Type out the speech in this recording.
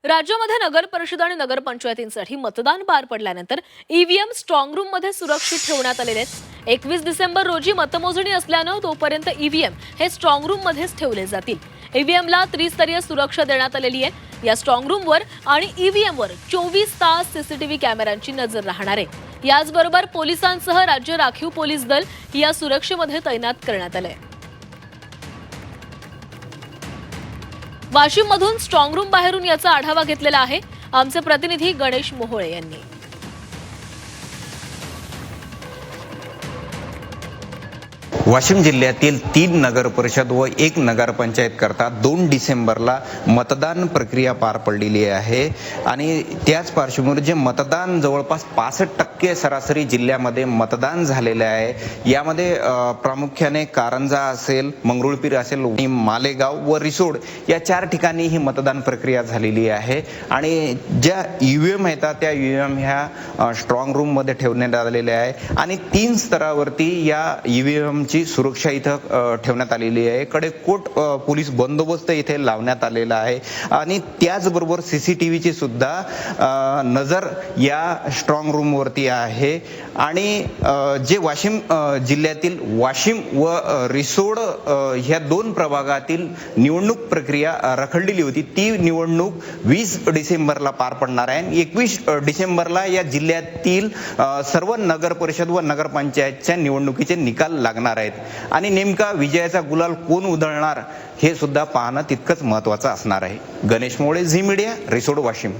राज्यामध्ये नगर परिषद आणि नगरपंचायतींसाठी मतदान पार पडल्यानंतर ईव्हीएम स्ट्रॉंग रूम मध्ये सुरक्षित ठेवण्यात आलेले आहेत। 21 डिसेंबर रोजी मतमोजणी असल्यानं तोपर्यंत ईव्हीएम हे स्ट्रॉंग रूम मध्येच ठेवले जातील। ईव्हीएमला त्रिस्तरीय सुरक्षा देण्यात आलेली आहे। या स्ट्रॉंग रूमवर आणि ईव्हीएमवर 24 तास सीसीटीव्ही कॅमेऱ्यांची नजर राहणार आहे। याचबरोबर पोलिसांसह राज्य राखीव पोलीस दल या सुरक्षेमध्ये तैनात करण्यात आले आहे। वाशिम मधून स्ट्रॉंग रूम बाहेरून याचा आढावा घेतलेला आहे आमचे प्रतिनिधी गणेश मोहोळे यांनी। वाशिम जिल्ह्यातील 3 नगर परिषद व 1 नगरपंचायत करता 2 डिसेंबरला मतदान प्रक्रिया पार पडलेली आहे आणि त्याच पार्श्वभूमीवर जे मतदान जवळपास 65% सरासरी जिल्ह्यामध्ये मतदान झालेले आहे। यामध्ये प्रामुख्याने कारंजा असेल, मंगरुळपीर असेल, मालेगाव व रिसोड या 4 ठिकाणी ही मतदान प्रक्रिया झालेली आहे आणि ज्या ईव्हीएम आहेत त्या ईव्हीएम ह्या स्ट्रॉंग रूम मध्ये ठेवण्यात आलेल्या आहे आणि 3 स्तरावरती या ईव्हीएम सुरक्षा इथं ठेवण्यात आलेली आहे। कडेकोट पोलीस बंदोबस्त इथे लावण्यात आलेला आहे आणि त्याचबरोबर सीसीटीव्हीची सुद्धा नजर या स्ट्रॉंग रूम वरती आहे आणि जे वाशिम जिल्ह्यातील वाशिम व रिसोड ह्या 2 प्रभागातील निवडणूक प्रक्रिया रखडलेली होती ती निवडणूक 20 डिसेंबरला पार पडणार आहे। 21 डिसेंबरला या जिल्ह्यातील सर्व नगर परिषद व नगरपंचायतच्या निवडणुकीचे निकाल लागणार आहेत आणि नेमका विजयाचा गुलाल कोण उधळणार हे सुद्धा पाहणं तितकंच महत्त्वाचं असणार आहे। गणेश मोहोळे, झी मीडिया, रिसोड, वाशिम।